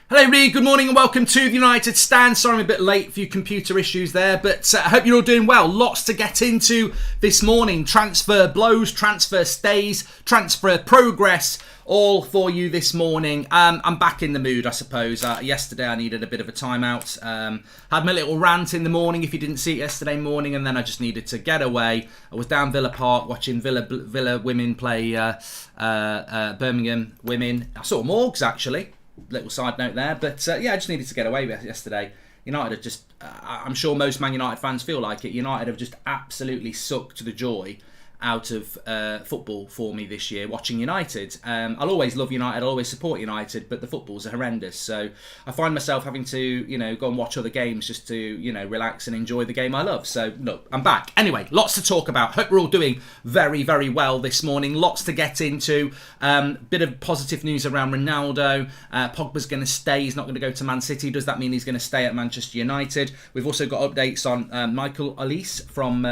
Hello everybody, good morning and welcome to the United Stand. Sorry I'm a bit late, a few computer issues there, but I hope you're all doing well. Lots to get into this morning. Transfer blows, transfer stays, transfer progress, all for you this morning. I'm back in the mood, I suppose. Yesterday I needed a bit of a timeout. Had my little rant in the morning, if you didn't see it yesterday morning, and then I just needed to get away. I was down Villa Park watching Villa women play Birmingham women. I saw Morgs actually. Little side note there, but yeah, I just needed to get away yesterday. United have just, I'm sure most Man United fans feel like it, United have just absolutely sucked the joy out of football for me this year, watching United. I'll always love United, I'll always support United, but the footballs are horrendous. So I find myself having to, go and watch other games just to, relax and enjoy the game I love. So look, I'm back. Anyway, lots to talk about. Hope we're all doing very, very well this morning. Lots to get into. Bit of positive news around Ronaldo. Pogba's going to stay. He's not going to go to Man City. Does that mean he's going to stay at Manchester United? We've also got updates on Michael Olise from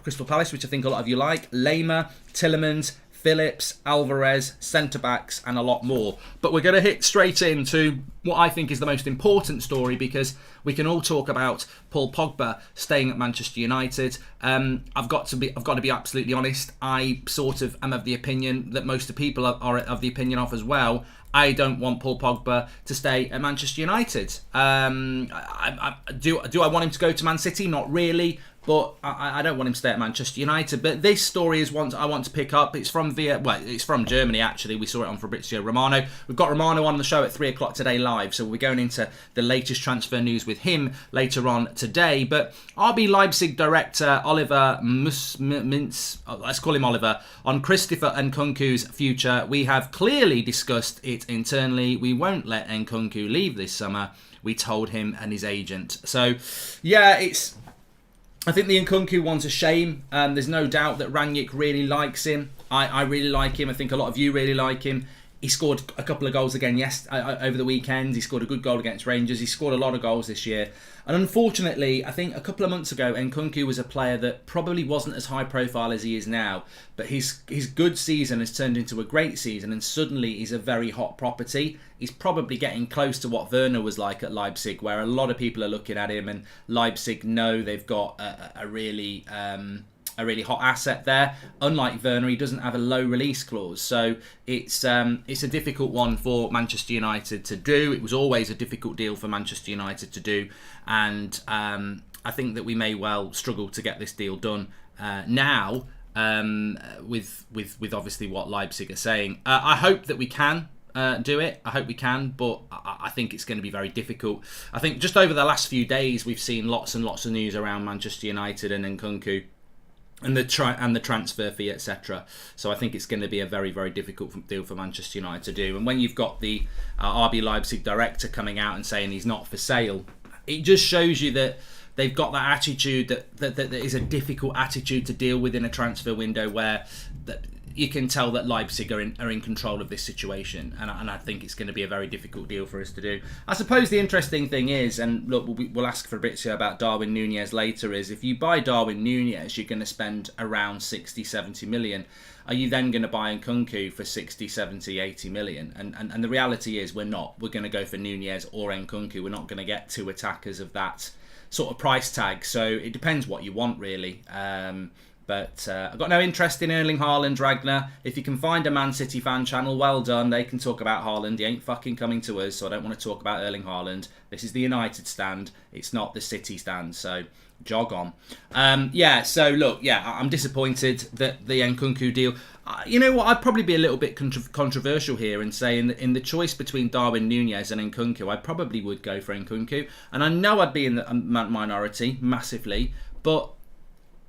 Crystal Palace, which I think a lot of you like. Lema, Tillemans, Phillips, Alvarez, centre-backs and a lot more. But we're going to hit straight into what I think is the most important story, because we can all talk about Paul Pogba staying at Manchester United. I've got to be absolutely honest. I sort of am of the opinion that most of the people are of the opinion of as well. I don't want Paul Pogba to stay at Manchester United. Do I want him to go to Man City? Not really. But I don't want him to stay at Manchester United. But this story is one I want to pick up. It's from it's from Germany actually. We saw it on Fabrizio Romano. We've got Romano on the show at 3 o'clock today live. So we'll be going into the latest transfer news with him later on today. But RB Leipzig director Oliver Mintz, let's call him Oliver, on Christopher Nkunku's future. We have clearly discussed it internally. We won't let Nkunku leave this summer. We told him and his agent. So yeah, I think the Nkunku one's a shame. There's no doubt that Rangnick really likes him. I really like him. I think a lot of you really like him. He scored a couple of goals again over the weekend. He scored a good goal against Rangers. He scored a lot of goals this year. And unfortunately, I think a couple of months ago, Nkunku was a player that probably wasn't as high profile as he is now. But his good season has turned into a great season, and suddenly he's a very hot property. He's probably getting close to what Werner was like at Leipzig, where a lot of people are looking at him, and Leipzig know they've got a really hot asset there. Unlike Werner, he doesn't have a low release clause, so it's a difficult one for Manchester United to do. It was always a difficult deal for Manchester United to do, and I think that we may well struggle to get this deal done now. With obviously what Leipzig are saying, I hope that we can do it. I hope we can, but I think it's going to be very difficult. I think just over the last few days we've seen lots and lots of news around Manchester United and Nkunku and the transfer fee, etc. So I think it's going to be a very, very difficult deal for Manchester United to do. And when you've got the RB Leipzig director coming out and saying he's not for sale, it just shows you that they've got that attitude that is a difficult attitude to deal with in a transfer window, where you can tell that Leipzig are in control of this situation, and I think it's going to be a very difficult deal for us to do. I suppose the interesting thing is, and look, we'll ask Fabrizio about Darwin Núñez later, is if you buy Darwin Núñez, you're going to spend around 60, 70 million. Are you then going to buy Nkunku for 60, 70, 80 million? And the reality is we're not. We're going to go for Núñez or Nkunku. We're not going to get two attackers of that sort of price tag. So it depends what you want, really. But I've got no interest in Erling Haaland, Ragnar. If you can find a Man City fan channel, well done. They can talk about Haaland. He ain't fucking coming to us, so I don't want to talk about Erling Haaland. This is the United stand. It's not the City stand, so jog on. So look, I'm disappointed that the Nkunku deal... you know what, I'd probably be a little bit controversial here and say in the choice between Darwin Núñez and Nkunku, I probably would go for Nkunku. And I know I'd be in the minority, massively, but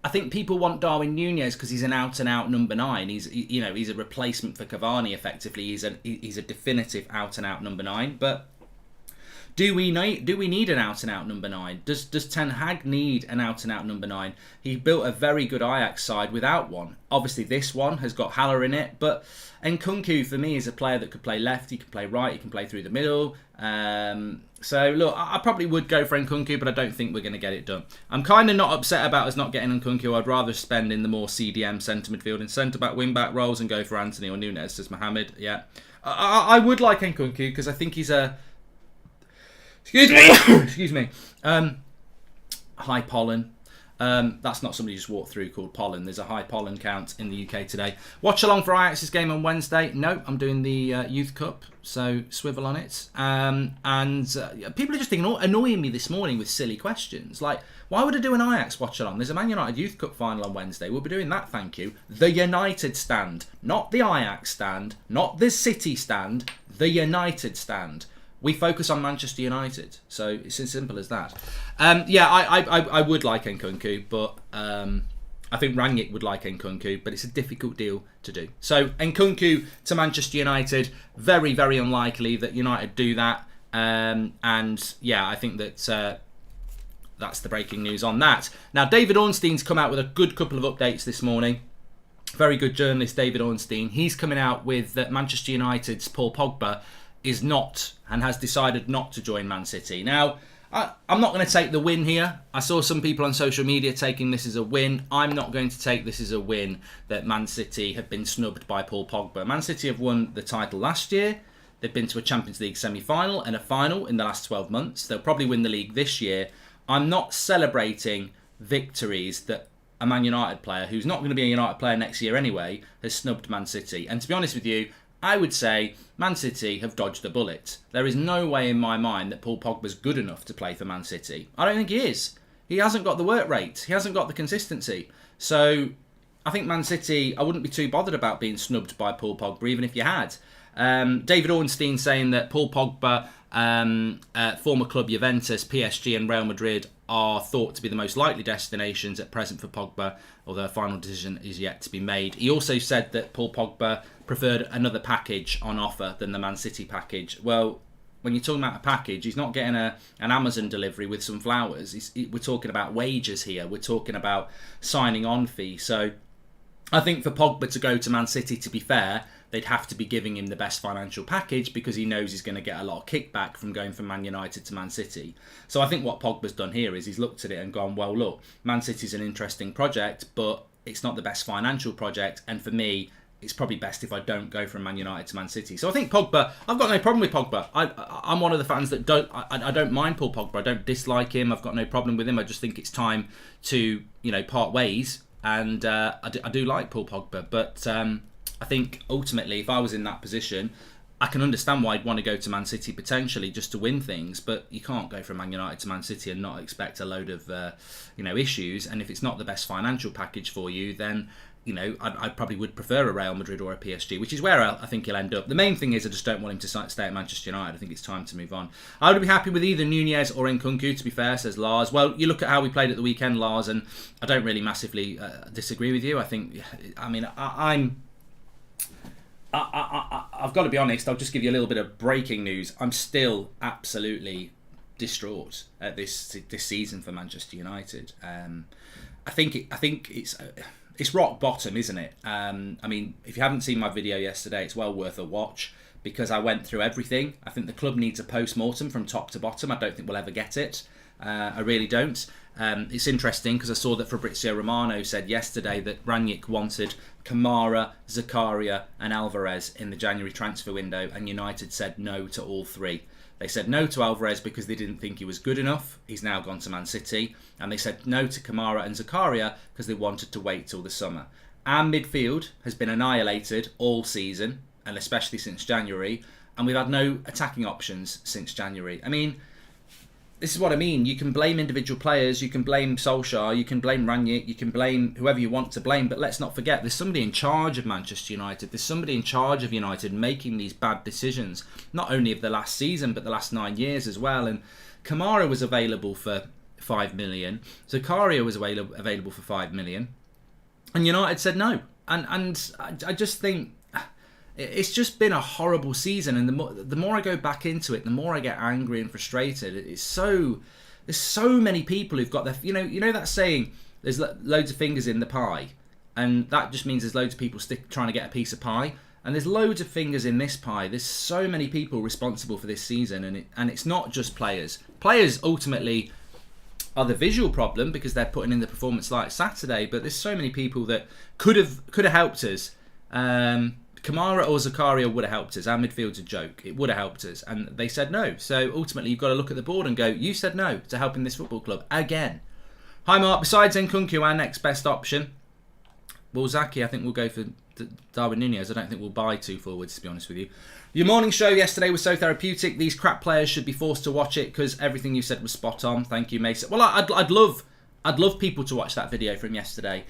I think people want Darwin Núñez because he's an out-and-out number 9. He's a replacement for Cavani. Effectively, he's a definitive out-and-out number 9. But do we need an out-and-out number 9? Does Ten Hag need an out-and-out number 9? He built a very good Ajax side without one. Obviously, this one has got Haller in it, but Nkunku for me is a player that could play left, he can play right, he can play through the middle. So look, I probably would go for Nkunku, but I don't think we're going to get it done. I'm kind of not upset about us not getting Nkunku. I'd rather spend in the more CDM centre midfield and centre back, wing back roles and go for Anthony or Núñez, says Mohamed. Yeah, I would like Nkunku because I think he's a Excuse me. Excuse me. High pollen. That's not somebody you just walked through called pollen. There's a high pollen count in the UK today. Watch along for Ajax's game on Wednesday. No, I'm doing the Youth Cup, so swivel on it. People are just annoying me this morning with silly questions. Like, why would I do an Ajax watch along? There's a Man United Youth Cup final on Wednesday. We'll be doing that, thank you. The United stand, not the Ajax stand, not the City stand, the United stand. We focus on Manchester United, so it's as simple as that. I would like Nkunku, but I think Rangnick would like Nkunku, but it's a difficult deal to do. So Nkunku to Manchester United, very, very unlikely that United do that. I think that that's the breaking news on that. Now, David Ornstein's come out with a good couple of updates this morning. Very good journalist, David Ornstein. He's coming out with that Manchester United's Paul Pogba is not and has decided not to join Man City. Now, I'm not going to take the win here. I saw some people on social media taking this as a win. I'm not going to take this as a win that Man City have been snubbed by Paul Pogba. Man City have won the title last year. They've been to a Champions League semi-final and a final in the last 12 months. They'll probably win the league this year. I'm not celebrating victories that a Man United player, who's not going to be a United player next year anyway, has snubbed Man City. And to be honest with you, I would say Man City have dodged a bullet. There is no way in my mind that Paul Pogba's good enough to play for Man City. I don't think he is. He hasn't got the work rate. He hasn't got the consistency. So I think Man City, I wouldn't be too bothered about being snubbed by Paul Pogba, even if you had. David Ornstein saying that Paul Pogba, former club Juventus, PSG and Real Madrid are thought to be the most likely destinations at present for Pogba, although a final decision is yet to be made. He also said that Paul Pogba preferred another package on offer than the Man City package. Well, when you're talking about a package, he's not getting an Amazon delivery with some flowers. We're talking about wages here. We're talking about signing on fee. So I think for Pogba to go to Man City, to be fair, they'd have to be giving him the best financial package because he knows he's going to get a lot of kickback from going from Man United to Man City. So I think what Pogba's done here is he's looked at it and gone, well, look, Man City's an interesting project, but it's not the best financial project. And for me, it's probably best if I don't go from Man United to Man City. So I think Pogba, I've got no problem with Pogba. I'm one of the fans that I don't mind Paul Pogba. I don't dislike him. I've got no problem with him. I just think it's time to, part ways. And I do like Paul Pogba. But I think ultimately, if I was in that position, I can understand why I'd want to go to Man City potentially just to win things, but you can't go from Man United to Man City and not expect a load of issues. And if it's not the best financial package for you, then I probably would prefer a Real Madrid or a PSG, which is where I think he'll end up. The main thing is I just don't want him to stay at Manchester United. I think it's time to move on. I would be happy with either Nunez or Nkunku, to be fair, says Lars. Well, you look at how we played at the weekend, Lars, and I don't really massively disagree with you. I've got to be honest. I'll just give you a little bit of breaking news. I'm still absolutely distraught at this season for Manchester United. I think it's rock bottom, isn't it? If you haven't seen my video yesterday, it's well worth a watch because I went through everything. I think the club needs a post-mortem from top to bottom. I don't think we'll ever get it. I really don't. It's interesting because I saw that Fabrizio Romano said yesterday that Rangnick wanted Kamara, Zakaria and Alvarez in the January transfer window, and United said no to all three. They said no to Alvarez because they didn't think he was good enough. He's now gone to Man City. And they said no to Kamara and Zakaria because they wanted to wait till the summer. Our midfield has been annihilated all season, and especially since January. And we've had no attacking options since January. This is what I mean. You can blame individual players, you can blame Solskjaer, you can blame Rangnick, you can blame whoever you want to blame, but let's not forget there's somebody in charge of Manchester United. There's somebody in charge of United making these bad decisions, not only of the last season, but the last 9 years as well. And Kamara was available for 5 million. Zakaria was available for 5 million. And United said no. And I just think it's just been a horrible season, and the more I go back into it, the more I get angry and frustrated. There's so many people who've got their, you know that saying, there's loads of fingers in the pie, and that just means there's loads of people trying to get a piece of pie, and there's loads of fingers in this pie. There's so many people responsible for this season, and it's not just players. Players ultimately are the visual problem because they're putting in the performance like Saturday, but there's so many people that could have helped us. Kamara or Zakaria would have helped us. Our midfield's a joke. It would have helped us. And they said no. So ultimately, you've got to look at the board and go, you said no to helping this football club again. Hi, Mark. Besides Nkunku, our next best option. Well, Zaki, I think we'll go for Darwin Nunez. I don't think we'll buy 2 forwards, to be honest with you. Your morning show yesterday was so therapeutic. These crap players should be forced to watch it because everything you said was spot on. Thank you, Mason. Well, I'd love people to watch that video from yesterday.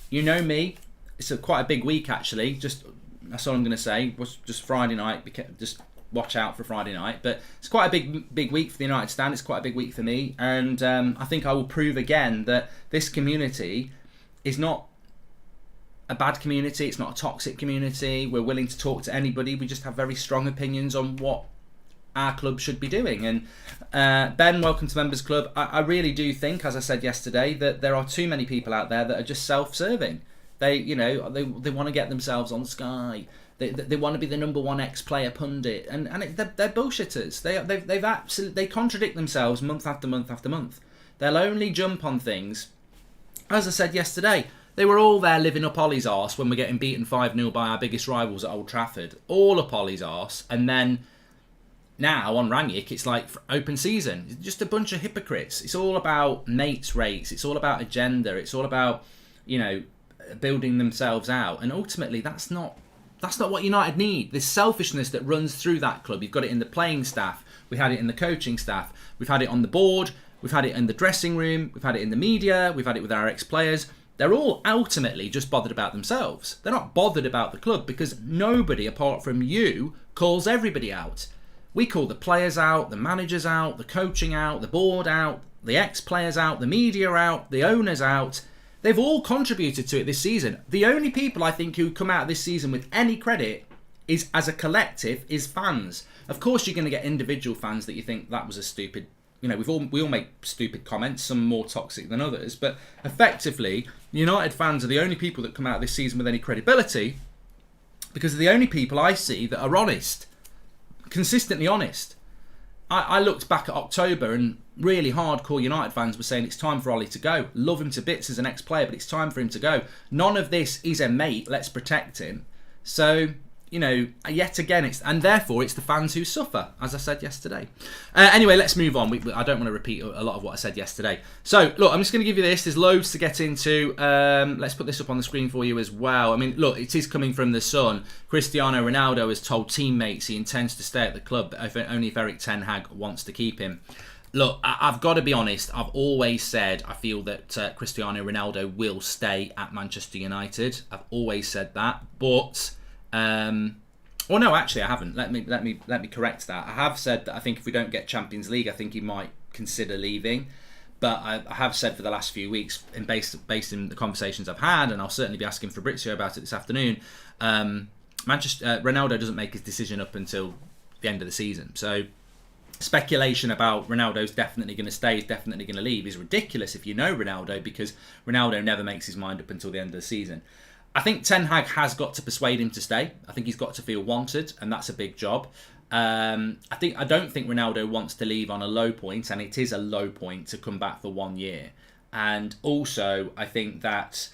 You know me. It's quite a big week, actually. That's all I'm going to say. Was just Friday night. Just watch out for Friday night. But it's quite a big week for the United stand. It's quite a big week for me. And I think I will prove again that this community is not a bad community. It's not a toxic community. We're willing to talk to anybody. We just have very strong opinions on what our club should be doing. And Ben, welcome to Members Club. I really do think, as I said yesterday, that there are too many people out there that are just self-serving. They want to get themselves on Sky. They want to be the number one ex-player pundit, and they're bullshitters. They contradict themselves month after month after month. They'll only jump on things. As I said yesterday, they were all there living up Ollie's arse when we're getting beaten 5-0 by our biggest rivals at Old Trafford. All up Ollie's arse, and then now on Rangnick, it's like open season. It's just a bunch of hypocrites. It's all about mates rates. It's all about agenda. It's all about building themselves out, and ultimately that's not what United need. This selfishness that runs through that club. You've got it in the playing staff, we had it in the coaching staff, we've had it on the board, we've had it in the dressing room, we've had it in the media, we've had it with our ex-players. They're all ultimately just bothered about themselves. They're not bothered about the club because nobody apart from you calls everybody out. We call the players out, the managers out, the coaching out, the board out, the ex-players out, the media out, the owners out. They've all contributed to it this season. The only people I think who come out this season with any credit is, as a collective, is fans. Of course, you're going to get individual fans that you think that was a stupid. We all make stupid comments, some more toxic than others. But effectively, United fans are the only people that come out this season with any credibility because they're the only people I see that are honest, consistently honest. I looked back at October and really hardcore United fans were saying it's time for Ollie to go. Love him to bits as an ex-player, but it's time for him to go. None of this is a mate, let's protect him. So, yet again, and therefore it's the fans who suffer, as I said yesterday. Anyway, let's move on. I don't want to repeat a lot of what I said yesterday. So, look, I'm just going to give you this. There's loads to get into. Let's put this up on the screen for you as well. I mean, look, it is coming from The Sun. Cristiano Ronaldo has told teammates he intends to stay at the club, but only if Erik ten Hag wants to keep him. Look, I've got to be honest. I've always said I feel that Cristiano Ronaldo will stay at Manchester United. I've always said that, but... well, no, actually, I haven't. Let me correct that. I have said that I think if we don't get Champions League, I think he might consider leaving. But I have said for the last few weeks, and based in the conversations I've had, and I'll certainly be asking Fabrizio about it this afternoon. Ronaldo doesn't make his decision up until the end of the season. So speculation about Ronaldo's definitely going to stay, is definitely going to leave, is ridiculous if you know Ronaldo, because Ronaldo never makes his mind up until the end of the season. I think Ten Hag has got to persuade him to stay. I think he's got to feel wanted, and that's a big job. I don't think Ronaldo wants to leave on a low point, and it is a low point to come back for 1 year. And also, I think that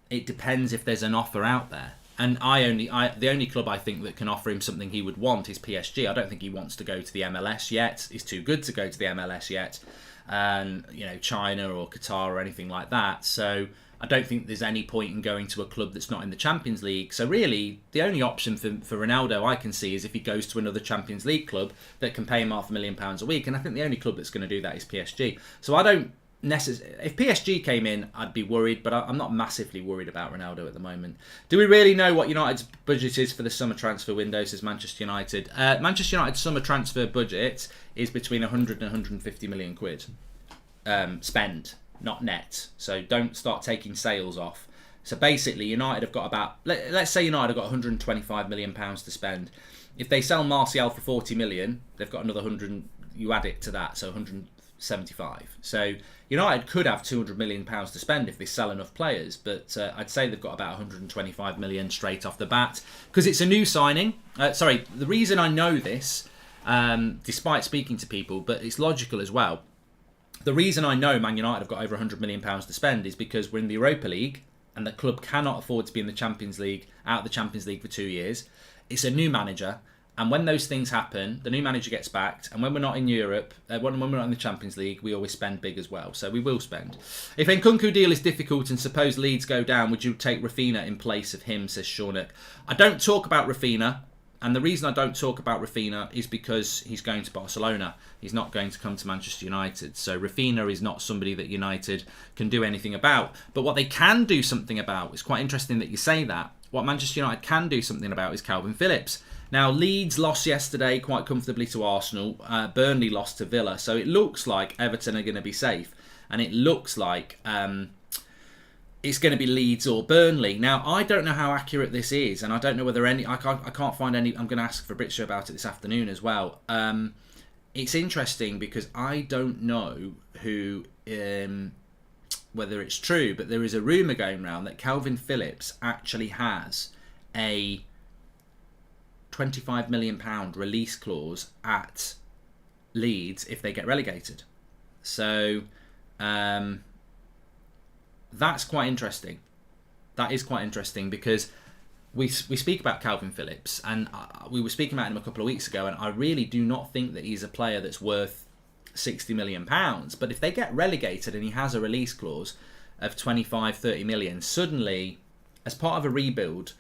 it depends if there's an offer out there. And the only club I think that can offer him something he would want is PSG. I don't think he wants to go to the MLS yet. He's too good to go to the MLS yet, and China or Qatar or anything like that. So I don't think there's any point in going to a club that's not in the Champions League. So really, the only option for Ronaldo I can see is if he goes to another Champions League club that can pay him £500,000 a week. And I think the only club that's going to do that is PSG. So I don't necessarily... If PSG came in, I'd be worried, but I'm not massively worried about Ronaldo at the moment. Do we really know what United's budget is for the summer transfer window, says Manchester United? Manchester United's summer transfer budget is between 100 and 150 million quid spend, not net. So don't start taking sales off. So basically, United have got about... Let's say United have got £125 million to spend. If they sell Martial for 40 million, they've got another 100... You add it to that, so 175. So United could have £200 million to spend if they sell enough players, but I'd say they've got about 125 million straight off the bat because it's a new signing. The reason I know this, despite speaking to people, but it's logical as well. The reason I know Man United have got over £100 million to spend is because we're in the Europa League and the club cannot afford to be in the Champions League, out of the Champions League for 2 years. It's a new manager. And when those things happen, the new manager gets backed. And when we're not in Europe, when we're not in the Champions League, we always spend big as well. So we will spend. If Nkunku deal is difficult and suppose Leeds go down, would you take Rafinha in place of him, says Shaunak. I don't talk about Rafinha. And the reason I don't talk about Rafinha is because he's going to Barcelona. He's not going to come to Manchester United. So Rafinha is not somebody that United can do anything about. But what they can do something about, it's quite interesting that you say that, what Manchester United can do something about is Calvin Phillips. Now, Leeds lost yesterday quite comfortably to Arsenal. Burnley lost to Villa. So it looks like Everton are going to be safe. And it looks like it's going to be Leeds or Burnley. Now, I don't know how accurate this is. And I don't know whether I can't find any. I'm going to ask Fabrizio about it this afternoon as well. It's interesting because I don't know who, whether it's true, but there is a rumour going around that Calvin Phillips actually has a £25 million release clause at Leeds if they get relegated. So that's quite interesting. That is quite interesting because we speak about Calvin Phillips, and we were speaking about him a couple of weeks ago, and I really do not think that he's a player that's worth £60 million. But if they get relegated and he has a release clause of 25-30 million, suddenly, as part of a rebuild,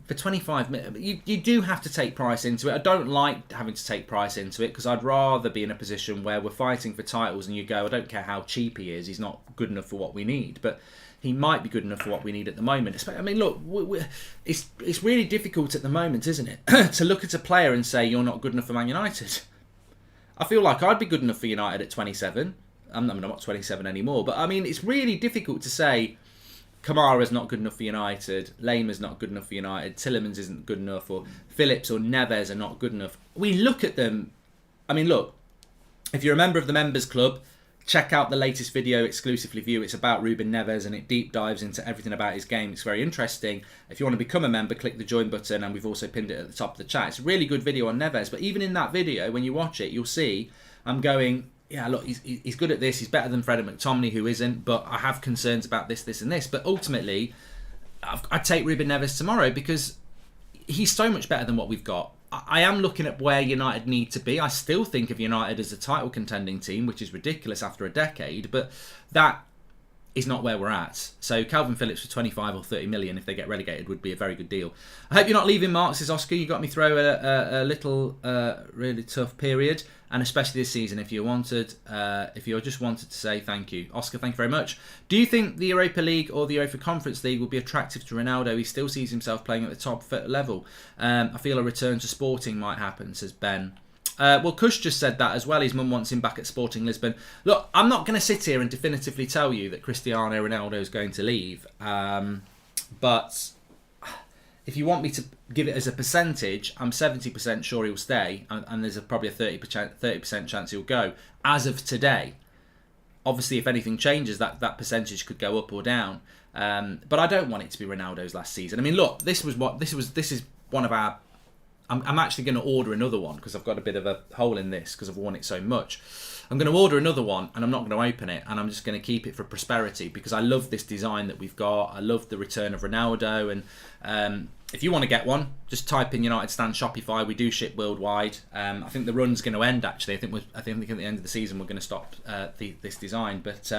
for 25 million, you do have to take price into it. I don't like having to take price into it because I'd rather be in a position where we're fighting for titles and you go, I don't care how cheap he is, he's not good enough for what we need. But he might be good enough for what we need at the moment. I mean, look, it's really difficult at the moment, isn't it, to look at a player and say you're not good enough for Man United. I feel like I'd be good enough for United at 27. I'm not 27 anymore, but I mean, it's really difficult to say Kamara's not good enough for United, Lehmer's not good enough for United, Tielemans isn't good enough, or Phillips or Neves are not good enough. We look at them. I mean, look, if you're a member of the Members Club, check out the latest video exclusively for you. It's about Ruben Neves and it deep dives into everything about his game. It's very interesting. If you want to become a member, click the join button, and we've also pinned it at the top of the chat. It's a really good video on Neves, but even in that video, when you watch it, you'll see I'm going, yeah, look, he's good at this. He's better than Fred and McTominay, who isn't, but I have concerns about this, this and this. But ultimately, I'd take Ruben Neves tomorrow because he's so much better than what we've got. I am looking at where United need to be. I still think of United as a title contending team, which is ridiculous after a decade, but that is not where we're at. So Calvin Phillips for 25 or 30 million if they get relegated would be a very good deal. I hope you're not leaving, Mark, says Oscar. You got me through a little really tough period, and especially this season. If you just wanted to say thank you, Oscar, thank you very much. Do you think the Europa League or the Europa Conference League will be attractive to Ronaldo? He still sees himself playing at the top level. I feel a return to Sporting might happen, says Ben. Well, Kush just said that as well. His mum wants him back at Sporting Lisbon. Look, I'm not going to sit here and definitively tell you that Cristiano Ronaldo is going to leave. But if you want me to give it as a percentage, I'm 70% sure he'll stay. And there's probably a 30% chance he'll go. As of today. Obviously, if anything changes, that percentage could go up or down. But I don't want it to be Ronaldo's last season. I mean, look, this is one of our... I'm actually going to order another one because I've got a bit of a hole in this because I've worn it so much. I'm going to order another one and I'm not going to open it, and I'm just going to keep it for prosperity because I love this design that we've got. I love the return of Ronaldo, and if you want to get one, just type in United Stand Shopify. We do ship worldwide. I think the run's going to end actually. I think at the end of the season we're going to stop this design. But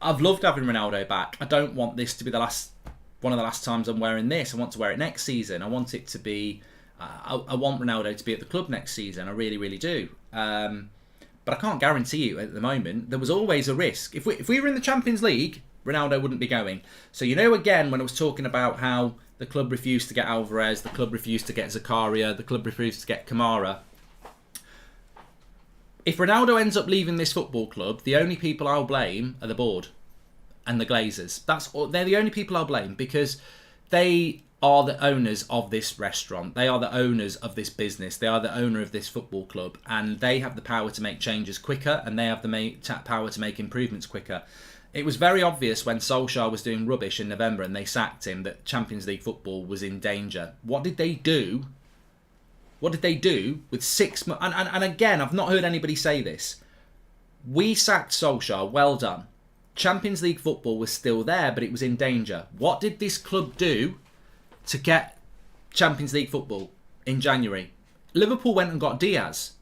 I've loved having Ronaldo back. I don't want this to be one of the last times I'm wearing this. I want to wear it next season. I want it to be... I want Ronaldo to be at the club next season. I really, really do. But I can't guarantee you at the moment. There was always a risk. If we were in the Champions League, Ronaldo wouldn't be going. So, again, when I was talking about how the club refused to get Alvarez, the club refused to get Zakaria, the club refused to get Kamara. If Ronaldo ends up leaving this football club, the only people I'll blame are the board and the Glazers. They're the only people I'll blame because they are the owners of this restaurant. They are the owners of this business. They are the owner of this football club, and they have the power to make changes quicker, and they have the power to make improvements quicker. It was very obvious when Solskjaer was doing rubbish in November and they sacked him that Champions League football was in danger. What did they do? What did they do with 6 months? And again, I've not heard anybody say this. We sacked Solskjaer, well done. Champions League football was still there, but it was in danger. What did this club do to get Champions League football in January? Liverpool went and got Diaz.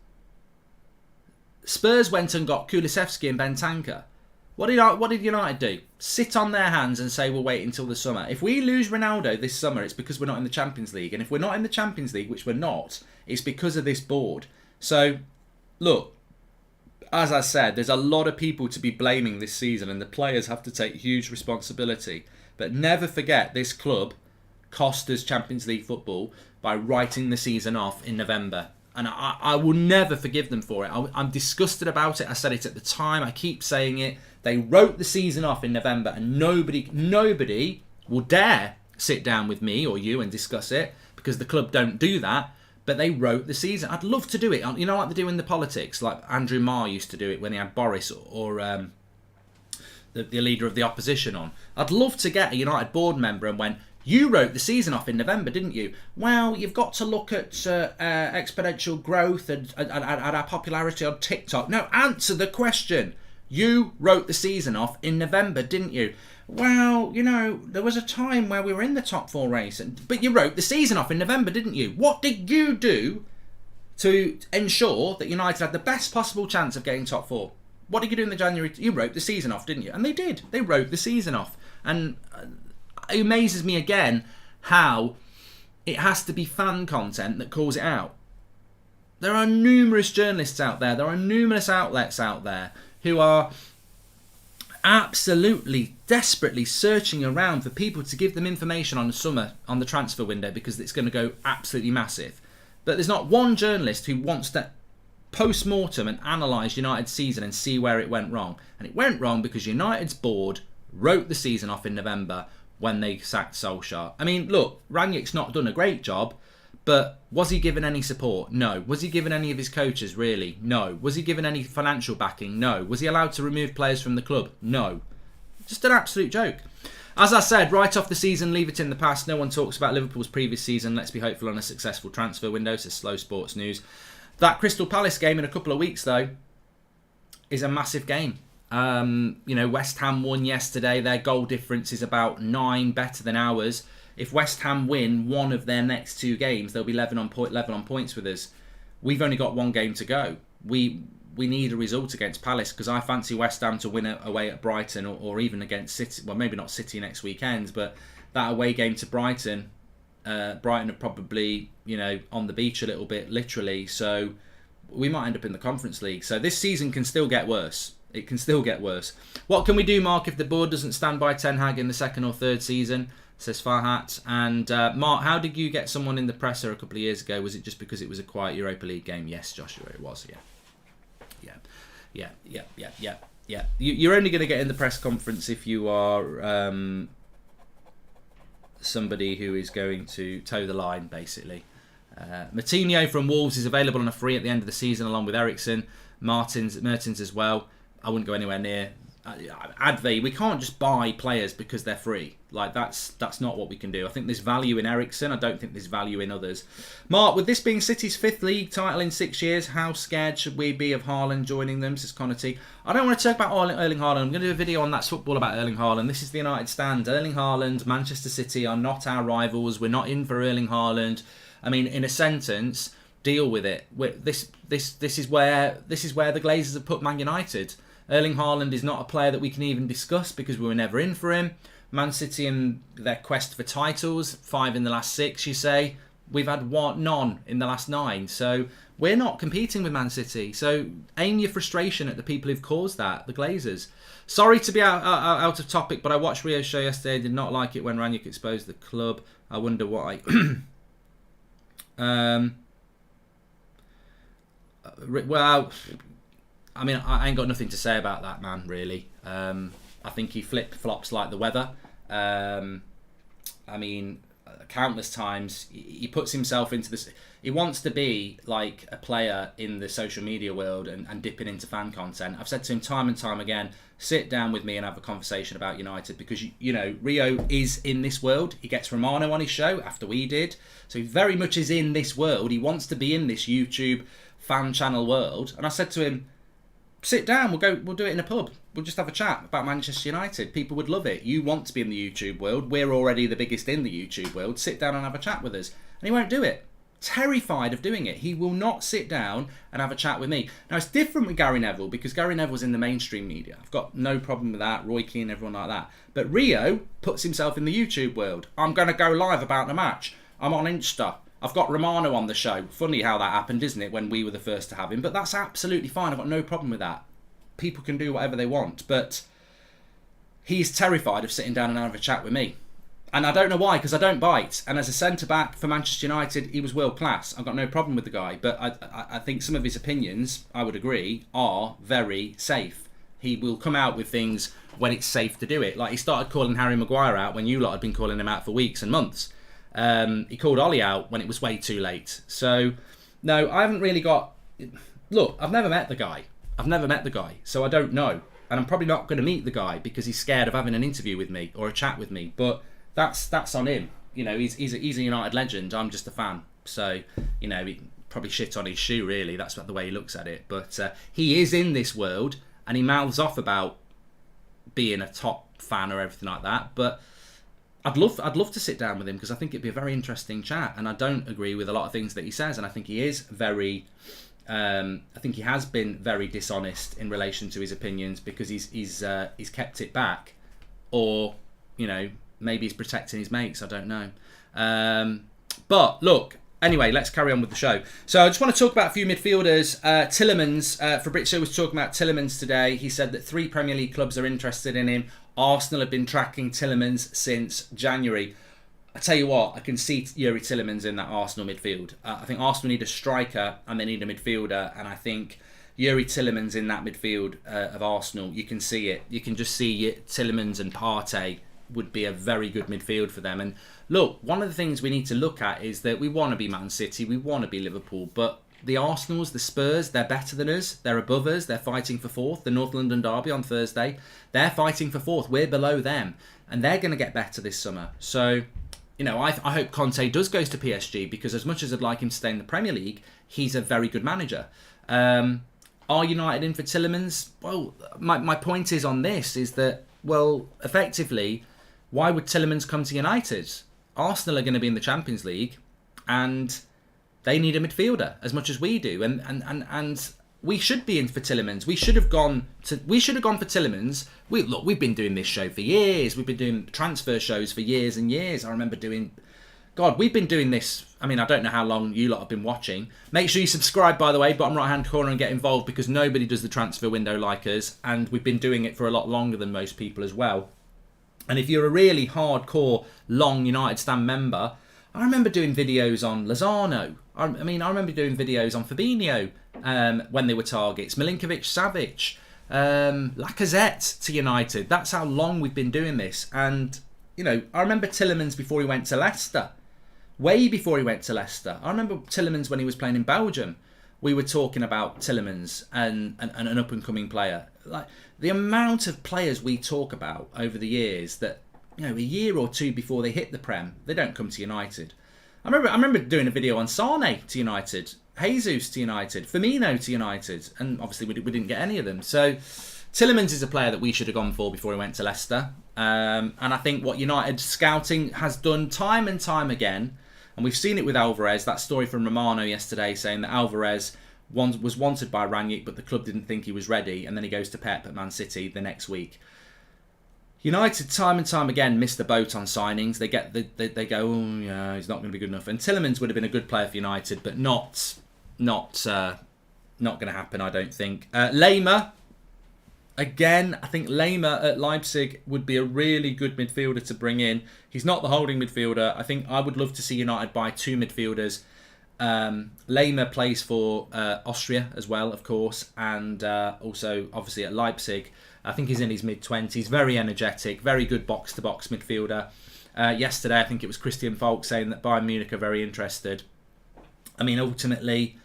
Spurs went and got Kulusevski and Bentancur. What did United do? Sit on their hands and say we'll wait until the summer. If we lose Ronaldo this summer, it's because we're not in the Champions League. And if we're not in the Champions League, which we're not, it's because of this board. So, look, as I said, there's a lot of people to be blaming this season, and the players have to take huge responsibility. But never forget, this club cost us Champions League football by writing the season off in November. And I will never forgive them for it. I'm disgusted about it. I said it at the time. I keep saying it. They wrote the season off in November, and nobody will dare sit down with me or you and discuss it, because the club don't do that. But they wrote the season. I'd love to do it. You know, like they do in the politics, like Andrew Marr used to do it when he had Boris or the leader of the opposition on. I'd love to get a United board member and went, you wrote the season off in November, didn't you? Well, you've got to look at exponential growth and our popularity on TikTok. No, answer the question. You wrote the season off in November, didn't you? Well, you know, there was a time where we were in the top 4 race, but you wrote the season off in November, didn't you? What did you do to ensure that United had the best possible chance of getting top 4? What did you do in the January? You wrote the season off, didn't you? And they did. They wrote the season off. And it amazes me again how it has to be fan content that calls it out. There are numerous journalists out there. There are numerous outlets out there who are absolutely desperately searching around for people to give them information on the summer, on the transfer window, because it's going to go absolutely massive. But there's not one journalist who wants to post-mortem and analyse United's season and see where it went wrong. And it went wrong because United's board wrote the season off in November when they sacked Solskjaer. I mean, look, Rangnick's not done a great job, but was he given any support? No. Was he given any of his coaches? Really? No. Was he given any financial backing? No. Was he allowed to remove players from the club? No. Just an absolute joke. As I said, write off the season, leave it in the past. No one talks about Liverpool's previous season. Let's be hopeful on a successful transfer window. It's slow sports news. That Crystal Palace game in a couple of weeks, though, is a massive game. You know, West Ham won yesterday. Their goal difference is about 9, better than ours. If West Ham win one of their next 2 games, they'll be level on points with us. We've only got 1 game to go. We need a result against Palace, because I fancy West Ham to win away at Brighton, or even against City. Well, maybe not City next weekend, but that away game to Brighton. Brighton are probably, you know, on the beach a little bit, literally. So we might end up in the Conference League. So this season can still get worse. It can still get worse. What can we do, Mark, if the board doesn't stand by Ten Hag in the 2nd or 3rd season? Says Farhat. And Mark, how did you get someone in the presser a couple of years ago? Was it just because it was a quiet Europa League game? Yes, Joshua, it was. Yeah. You're only going to get in the press conference if you are somebody who is going to toe the line, basically. Moutinho from Wolves is available on a free at the end of the season, along with Eriksen, Mertens as well. I wouldn't go anywhere near. Adve, we can't just buy players because they're free. Like, that's not what we can do. I think there's value in Eriksen. I don't think there's value in others. Mark, with this being City's 5th league title in 6 years, how scared should we be of Haaland joining them? Says Connor T. I don't want to talk about Erling Haaland. I'm going to do a video on That's Football about Erling Haaland. This is the United stand. Erling Haaland, Manchester City are not our rivals. We're not in for Erling Haaland. I mean, in a sentence, deal with it. This is where the Glazers have put Man United. Erling Haaland is not a player that we can even discuss because we were never in for him. Man City and their quest for titles, 5 in the last 6, you say. We've had none in the last 9. So we're not competing with Man City. So aim your frustration at the people who've caused that, the Glazers. Sorry to be out of topic, but I watched Rio's show yesterday. Did not like it when Rangnick exposed the club. I wonder why. Well, I mean, I ain't got nothing to say about that man, really. I think he flip-flops like the weather. I mean, countless times he puts himself into this. He wants to be like a player in the social media world and dipping into fan content. I've said to him time and time again, sit down with me and have a conversation about United, because, you know, Rio is in this world. He gets Romano on his show after we did. So he very much is in this world. He wants to be in this YouTube fan channel world. And I said to him, sit down, we'll do it in a pub. we'll just have a chat about Manchester United. People would love it. You want to be in the YouTube world. We're already the biggest in the YouTube world. Sit down and have a chat with us. And he won't do it. Terrified of doing it. He will not sit down and have a chat with me. Now, it's different with Gary Neville because Gary Neville's in the mainstream media. I've got no problem with that. Roy Keane, everyone like that. But Rio puts himself in the YouTube world. I'm going to go live about the match. I'm on Insta. I've got Romano on the show. Funny how that happened, isn't it, when we were the first to have him? But that's absolutely fine. I've got no problem with that. People can do whatever they want. But he's terrified of sitting down and having a chat with me. And I don't know why, because I don't bite. And as a centre-back for Manchester United, he was world-class. I've got no problem with the guy. But I think some of his opinions, I would agree, are very safe. He will come out with things when it's safe to do it. Like he started calling Harry Maguire out when you lot had been calling him out for weeks and months. He called Ollie out when it was way too late. So, no, I haven't really got... Look, I've never met the guy. So I don't know. And I'm probably not going to meet the guy because he's scared of having an interview with me or a chat with me. But... That's on him. You know, he's a United legend. I'm just a fan. So, you know, he probably shit on his shoe, really. That's the way he looks at it. But he is in this world and he mouths off about being a top fan or everything like that. But I'd love to sit down with him because I think it'd be a very interesting chat. And I don't agree with a lot of things that he says. And I think he is very... I think he has been very dishonest in relation to his opinions because he's kept it back. Or, you know... Maybe he's protecting his mates. I don't know. But look, anyway, let's carry on with the show. So I just want to talk about a few midfielders. Tielemans, Fabrizio was talking about Tielemans today. He said that 3 Premier League clubs are interested in him. Arsenal have been tracking Tielemans since January. I tell you what, I can see Yuri Tielemans in that Arsenal midfield. I think Arsenal need a striker and they need a midfielder. And I think Yuri Tielemans in that midfield of Arsenal, you can see it. You can just see Tielemans and Partey would be a very good midfield for them. And look, one of the things we need to look at is that we want to be Man City, we want to be Liverpool, but the Arsenals, the Spurs, they're better than us, they're above us, they're fighting for 4th. The North London derby on Thursday, they're fighting for 4th, we're below them, and they're going to get better this summer. So, you know, I hope Conte does go to PSG, because as much as I'd like him to stay in the Premier League, he's a very good manager. Are United in for Tielemans? Well, my point is on this, is that, well, effectively, why would Tielemans come to United? Arsenal are going to be in the Champions League and they need a midfielder as much as we do. And we should be in for Tielemans. We should have gone for Tielemans. We've been doing this show for years. We've been doing transfer shows for years and years. I remember we've been doing this. I mean, I don't know how long you lot have been watching. Make sure you subscribe, by the way, bottom right hand corner, and get involved, because nobody does the transfer window like us. And we've been doing it for a lot longer than most people as well. And if you're a really hardcore, long United Stand member, I remember doing videos on Lozano. I remember doing videos on Fabinho when they were targets. Milinkovic-Savic, Lacazette to United. That's how long we've been doing this. And, you know, I remember Tielemans before he went to Leicester. Way before he went to Leicester. I remember Tielemans when he was playing in Belgium. We were talking about Tielemans and an up-and-coming player. Like, the amount of players we talk about over the years that, you know, a year or two before they hit the Prem, they don't come to United. I remember doing a video on Sane to United, Jesus to United, Firmino to United, and obviously we didn't get any of them. So Tielemans is a player that we should have gone for before he went to Leicester. And I think what United scouting has done time and time again, and we've seen it with Alvarez, that story from Romano yesterday saying that Alvarez was wanted by Rangnick, but the club didn't think he was ready, and then he goes to Pep at Man City the next week. United time and time again miss the boat on signings. They go, oh yeah, he's not going to be good enough. And Tielemans would have been a good player for United, but not going to happen, I don't think. Lema, again, I think Lema at Leipzig would be a really good midfielder to bring in. He's not the holding midfielder. I think I would love to see United buy 2 midfielders. Lema plays for Austria as well, of course, and also obviously at Leipzig. I think he's in his mid-20s, very energetic, very good box-to-box midfielder. Yesterday, I think it was Christian Falk saying that Bayern Munich are very interested. I mean, ultimately,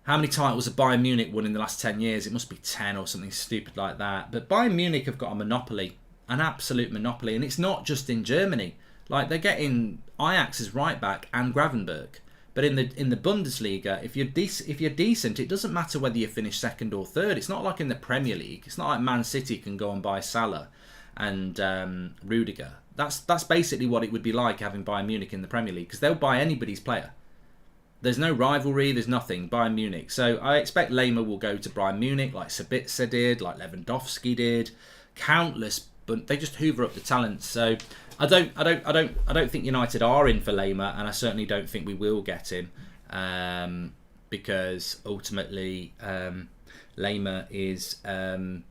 how many titles have Bayern Munich won in the last 10 years? It must be 10 or something stupid like that. But Bayern Munich have got a monopoly, an absolute monopoly, and it's not just in Germany. Like, they're getting Ajax's right back and Gravenberch. But in the Bundesliga, if you're decent, it doesn't matter whether you finish second or third. It's not like in the Premier League. It's not like Man City can go and buy Salah and Rudiger. That's basically what it would be like having Bayern Munich in the Premier League, because they'll buy anybody's player. There's no rivalry, there's nothing. Bayern Munich. So I expect Lehmer will go to Bayern Munich, like Sabitzer did, like Lewandowski did. Countless, but they just hoover up the talent. So I don't think United are in for Lehmer, and I certainly don't think we will get him, because ultimately Lehmer is in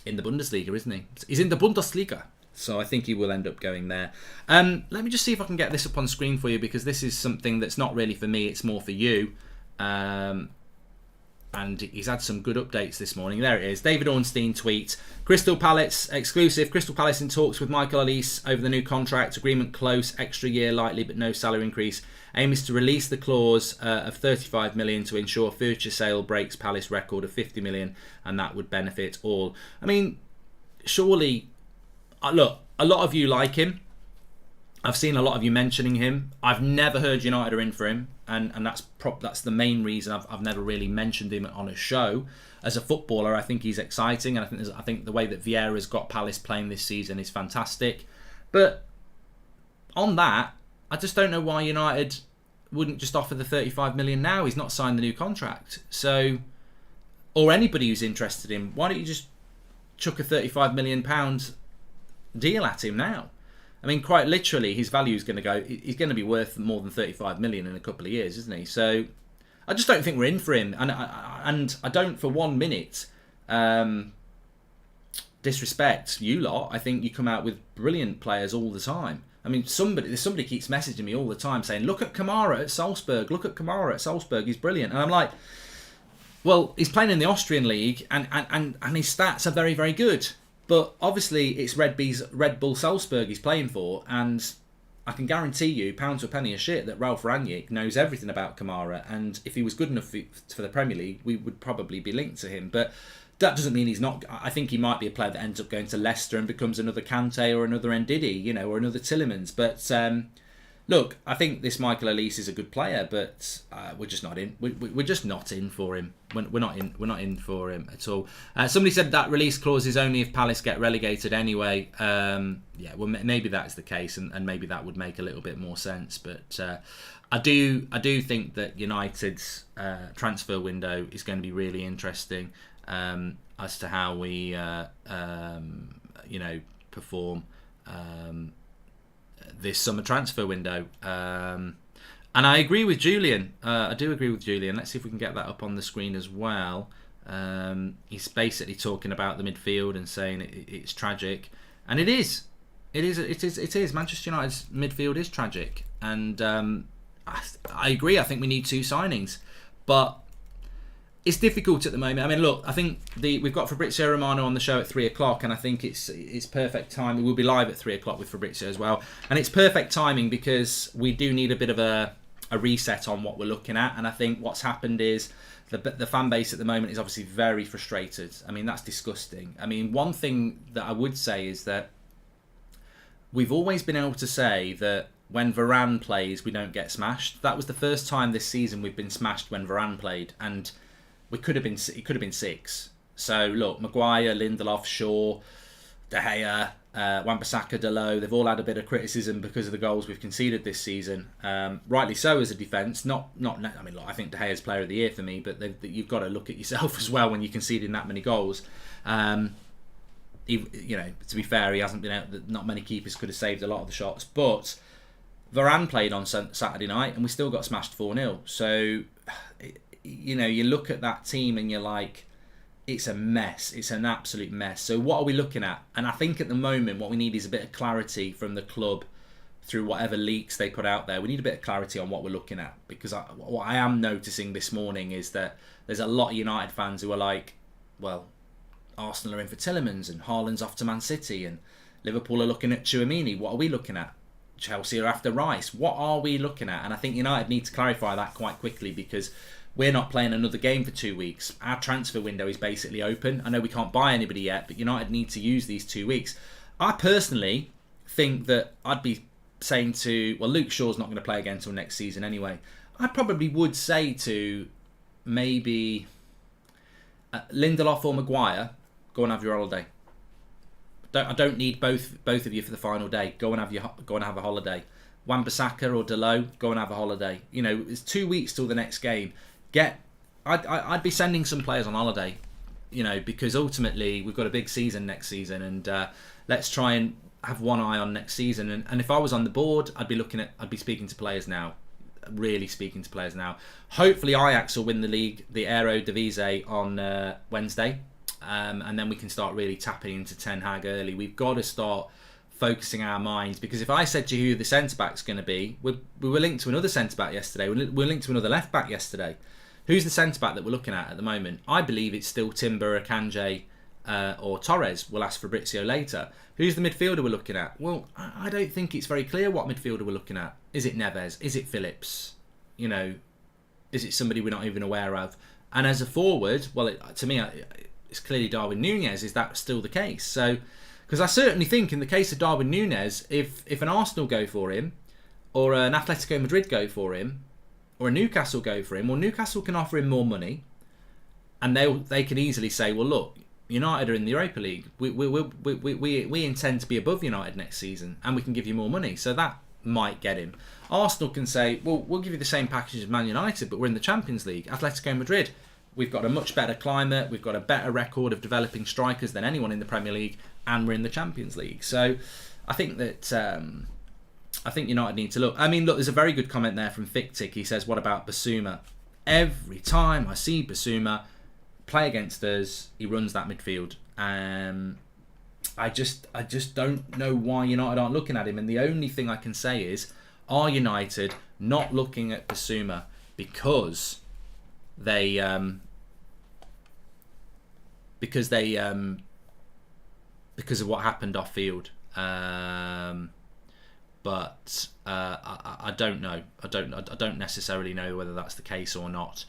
the Bundesliga, isn't he? He's in the Bundesliga. So I think he will end up going there. Let me just see if I can get this up on screen for you, because this is something that's not really for me, it's more for you. And he's had some good updates this morning. There it is. David Ornstein tweet. Crystal Palace exclusive. Crystal Palace in talks with Michael Elise over the new contract. Agreement close. Extra year likely, but no salary increase. Aim is to release the clause of 35 million to ensure future sale breaks Palace record of 50 million, and that would benefit all. I mean, surely... Look, a lot of you like him. I've seen a lot of you mentioning him. I've never heard United are in for him, and that's the main reason I've never really mentioned him on a show. As a footballer, I think he's exciting, and I think the way that Vieira's got Palace playing this season is fantastic. But on that, I just don't know why United wouldn't just offer the 35 million now. He's not signed the new contract, so, or anybody who's interested in him, why don't you just chuck a 35 million pounds deal at him now? I mean, quite literally, his value is going to go. He's going to be worth more than 35 million in a couple of years, isn't he? So, I just don't think we're in for him, and I don't for 1 minute disrespect you lot. I think you come out with brilliant players all the time. I mean, somebody keeps messaging me all the time saying, "Look at Kamara at Salzburg. Look at Kamara at Salzburg. He's brilliant." And I'm like, well, he's playing in the Austrian league, and his stats are very, very good. But obviously, it's Red Bull Salzburg he's playing for, and I can guarantee you, pound to a penny a shit, that Ralf Rangnick knows everything about Kamara, and if he was good enough for the Premier League, we would probably be linked to him. But that doesn't mean he's not. I think he might be a player that ends up going to Leicester and becomes another Kante or another Ndidi, or another Tillemans. But look, I think this Michael Elise is a good player, but we're just not in. We're just not in for him. We're not in for him at all. Somebody said that release clause is only if Palace get relegated anyway. Yeah, well, maybe that's the case, and maybe that would make a little bit more sense. But I do think that United's transfer window is going to be really interesting as to how we perform this summer transfer window. And I agree with Julian. I do agree with Julian. Let's see if we can get that up on the screen as well. He's basically talking about the midfield and saying it's tragic, and it is. It is. Manchester United's midfield is tragic, and I agree. I think we need 2 signings, but it's difficult at the moment. I mean, look, I think we've got Fabrizio Romano on the show at 3:00, and I think it's perfect timing. We'll be live at 3:00 with Fabrizio as well, and it's perfect timing because we do need a bit of a reset on what we're looking at. And I think what's happened is the fan base at the moment is obviously very frustrated. I mean, that's disgusting. I mean, one thing that I would say is that we've always been able to say that when Varane plays, we don't get smashed. That was the first time this season we've been smashed when Varane played, and it could have been 6. So look, Maguire, Lindelof, Shaw, De Gea, Wan-Bissaka, Dalot, they've all had a bit of criticism because of the goals we've conceded this season. Rightly so as a defence. I mean, look, I think De Gea's Player of the Year for me, but you've got to look at yourself as well when you're conceding that many goals. To be fair, he hasn't been out. Not many keepers could have saved a lot of the shots, but Varane played on Saturday night, and we still got smashed 4-0. So, you look at that team and you're like, it's a mess. It's an absolute mess. So what are we looking at? And I think at the moment what we need is a bit of clarity from the club through whatever leaks they put out there. We need a bit of clarity on what we're looking at, because what I am noticing this morning is that there's a lot of United fans who are like, well, Arsenal are in for Tillemans and Haaland's off to Man City and Liverpool are looking at Tchouaméni. What are we looking at? Chelsea are after Rice. What are we looking at? And I think United need to clarify that quite quickly, because we're not playing another game for 2 weeks. Our transfer window is basically open. I know we can't buy anybody yet, but United need to use these 2 weeks. I personally think that I'd be saying Luke Shaw's not going to play again until next season anyway. I probably would say to maybe Lindelof or Maguire, go and have your holiday. I don't need both of you for the final day. Go and have a holiday. Wan-Bissaka or Delo, go and have a holiday. You know, it's 2 weeks till the next game. I'd be sending some players on holiday, you know, because ultimately we've got a big season next season, and let's try and have one eye on next season. And if I was on the board, I'd be speaking to players now. Really speaking to players now. Hopefully Ajax will win the league, the Eredivisie on Wednesday, and then we can start really tapping into Ten Hag early. We've got to start focusing our minds, because if I said to you who the centre back's going to be, we were linked to another centre back yesterday. We were linked to another left back yesterday. Who's the centre back that we're looking at the moment? I believe it's still Timber, Akanji, or Torres. We'll ask Fabrizio later. Who's the midfielder we're looking at? Well, I don't think it's very clear what midfielder we're looking at. Is it Neves? Is it Phillips? You know, is it somebody we're not even aware of? And as a forward, well, to me, it's clearly Darwin Núñez. Is that still the case? So, because I certainly think in the case of Darwin Núñez, if an Arsenal go for him, or an Atletico Madrid go for him, or a Newcastle go for him, well, Newcastle can offer him more money, and they can easily say, well, look, United are in the Europa League. We intend to be above United next season, and we can give you more money. So that might get him. Arsenal can say, well, we'll give you the same package as Man United, but we're in the Champions League. Atletico Madrid, we've got a much better climate. We've got a better record of developing strikers than anyone in the Premier League, and we're in the Champions League. So I think that I think United need to look. I mean, look, there's a very good comment there from Fictic. He says, what about Basuma? Every time I see Basuma play against us, he runs that midfield. I just don't know why United aren't looking at him. And the only thing I can say is, are United not looking at Basuma because they because of what happened off field? But I don't know. I don't necessarily know whether that's the case or not.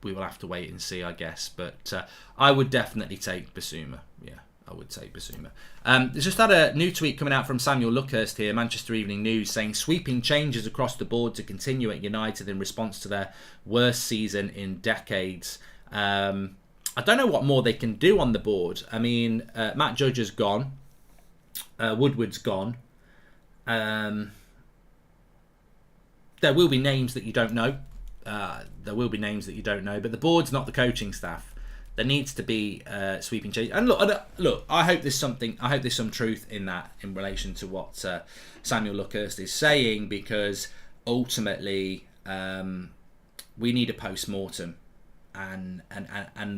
We will have to wait and see, I guess. But I would definitely take Basuma. Yeah, I would take Basuma. There's just had a new tweet coming out from Samuel Luckhurst here, Manchester Evening News, saying sweeping changes across the board to continue at United in response to their worst season in decades. I don't know what more they can do on the board. I mean, Matt Judge is gone. Woodward's gone. There will be names that you don't know. But the board's not the coaching staff. There needs to be sweeping change. And look, I hope there's some truth in that in relation to what Samuel Luckhurst is saying, because ultimately we need a post-mortem, and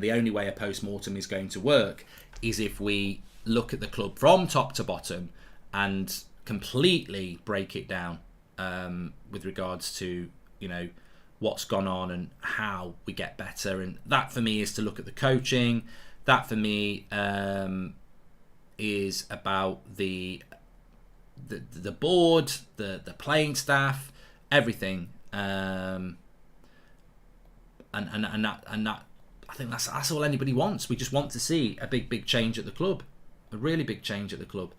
the only way a post-mortem is going to work is if we look at the club from top to bottom and completely break it down with regards to, you know, what's gone on and how we get better. And that for me is to look at the coaching. That for me is about the board, the playing staff, everything. And that I think that's all anybody wants. We just want to see a big change at the club, a really big change at the club.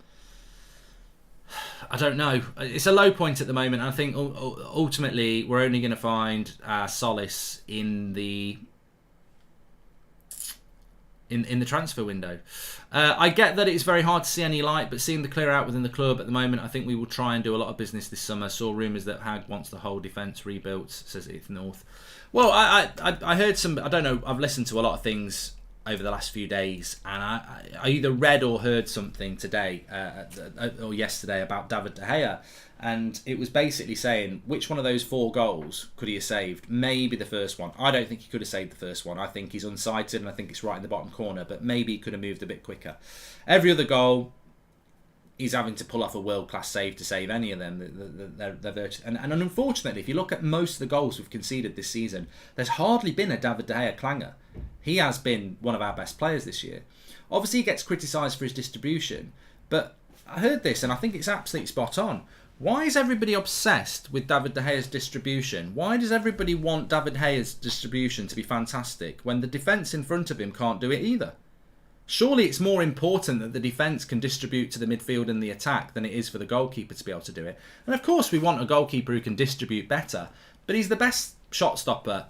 I don't know. It's a low point at the moment. I think ultimately we're only going to find solace in the transfer window. I get that it's very hard to see any light, but seeing the clear out within the club at the moment, I think we will try and do a lot of business this summer. Saw rumours that Hag wants the whole defence rebuilt, says Ethan North. Well, I heard some. I don't know. I've listened to a lot of things over the last few days, and I either read or heard something today or yesterday about David De Gea, and it was basically saying which one of those 4 goals could he have saved. Maybe the first one. I don't think he could have saved the first one. I think he's unsighted, and I think it's right in the bottom corner, but maybe he could have moved a bit quicker. Every other goal, he's having to pull off a world-class save to save any of them. And unfortunately, if you look at most of the goals we've conceded this season, there's hardly been a David De Gea clanger. He has been one of our best players this year. Obviously, he gets criticised for his distribution, but I heard this and I think it's absolutely spot on. Why is everybody obsessed with David De Gea's distribution? Why does everybody want David De Gea's distribution to be fantastic when the defence in front of him can't do it either? Surely it's more important that the defence can distribute to the midfield and the attack than it is for the goalkeeper to be able to do it. And of course we want a goalkeeper who can distribute better, but he's the best shot stopper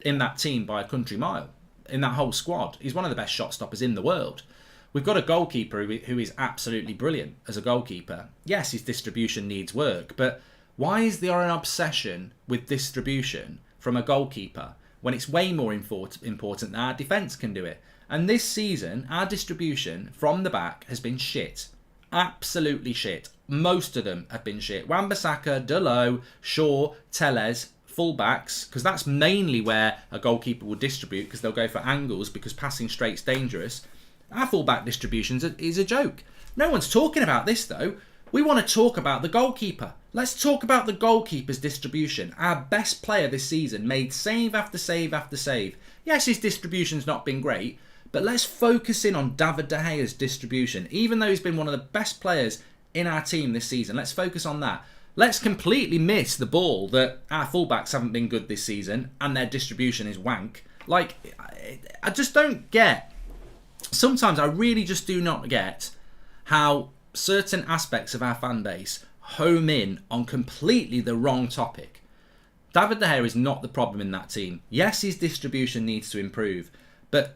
in that team by a country mile, in that whole squad. He's one of the best shot stoppers in the world. We've got a goalkeeper who is absolutely brilliant as a goalkeeper. Yes, his distribution needs work, but why is there an obsession with distribution from a goalkeeper when it's way more important that our defence can do it? And this season, our distribution from the back has been shit. Absolutely shit. Most of them have been shit. Wan-Bissaka, Delo, Shaw, Telles, fullbacks, because that's mainly where a goalkeeper will distribute, because they'll go for angles, because passing straight's dangerous. Our fullback distributions is a joke. No one's talking about this though. We want to talk about the goalkeeper. Let's talk about the goalkeeper's distribution. Our best player this season made save after save after save. Yes, his distribution's not been great, but let's focus in on David De Gea's distribution. Even though he's been one of the best players in our team this season, let's focus on that. Let's completely miss the ball that our fullbacks haven't been good this season and their distribution is wank. Like, I just don't get. Sometimes I really just do not get how certain aspects of our fan base home in on completely the wrong topic. David De Gea is not the problem in that team. Yes, his distribution needs to improve, but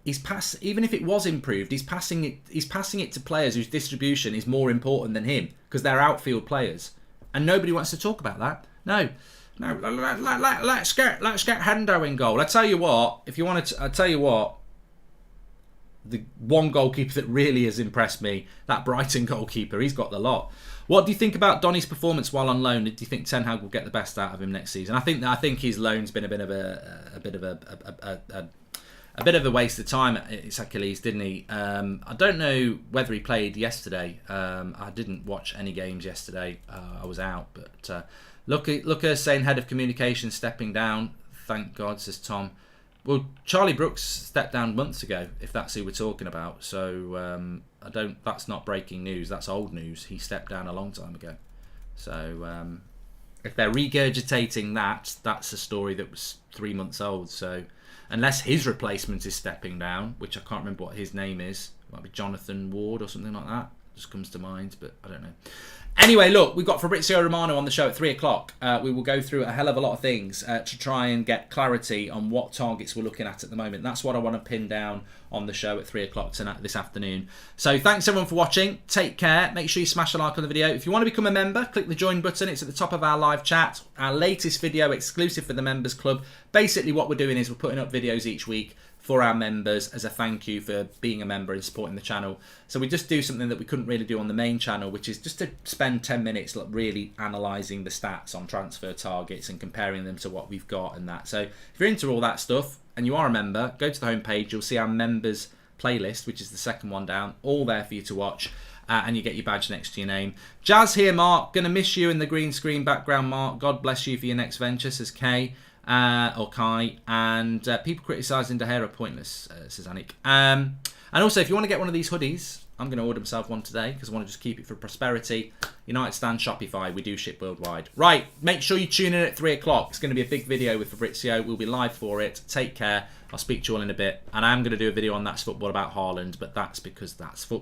even if it was improved, he's passing it to players whose distribution is more important than him, because they're outfield players, and nobody wants to talk about that. No, let's get Hendo in goal. I tell you what, the one goalkeeper that really has impressed me, that Brighton goalkeeper, he's got the lot. What do you think about Donny's performance while on loan? Do you think Ten Hag will get the best out of him next season? I think his loan's been a bit of a waste of time at Achilles, didn't he? I don't know whether he played yesterday. I didn't watch any games yesterday. I was out, but look at saying head of communication stepping down. Thank God, says Tom. Well, Charlie Brooks stepped down months ago, if that's who we're talking about. So that's not breaking news. That's old news. He stepped down a long time ago. So if they're regurgitating that, that's a story that was 3 months old. So unless his replacement is stepping down, which I can't remember what his name is, it might be Jonathan Ward or something like that. Just comes to mind, but I don't know. Anyway, look, we've got Fabrizio Romano on the show at 3 o'clock. We will go through a hell of a lot of things to try and get clarity on what targets we're looking at the moment. That's what I want to pin down on the show at 3 o'clock tonight, this afternoon. So thanks everyone for watching. Take care. Make sure you smash a like on the video. If you want to become a member, click the join button. It's at the top of our live chat. Our latest video exclusive for the members club. Basically what we're doing is we're putting up videos each week for our members as a thank you for being a member and supporting the channel. So we just do something that we couldn't really do on the main channel, which is just to spend 10 minutes really analysing the stats on transfer targets and comparing them to what we've got and that. So if you're into all that stuff and you are a member, go to the homepage. You'll see our members playlist, which is the second one down, all there for you to watch. And you get your badge next to your name. Jazz here, Mark. Gonna miss you in the green screen background, Mark. God bless you for your next venture, says Kay. Or Kai, and people criticising De Gea are pointless, says Anik. And also, if you want to get one of these hoodies, I'm going to order myself one today because I want to just keep it for prosperity. United Stand, Shopify, we do ship worldwide. Right, make sure you tune in at 3 o'clock. It's going to be a big video with Fabrizio. We'll be live for it. Take care. I'll speak to you all in a bit. And I am going to do a video on That's Football about Haaland, but that's because that's football.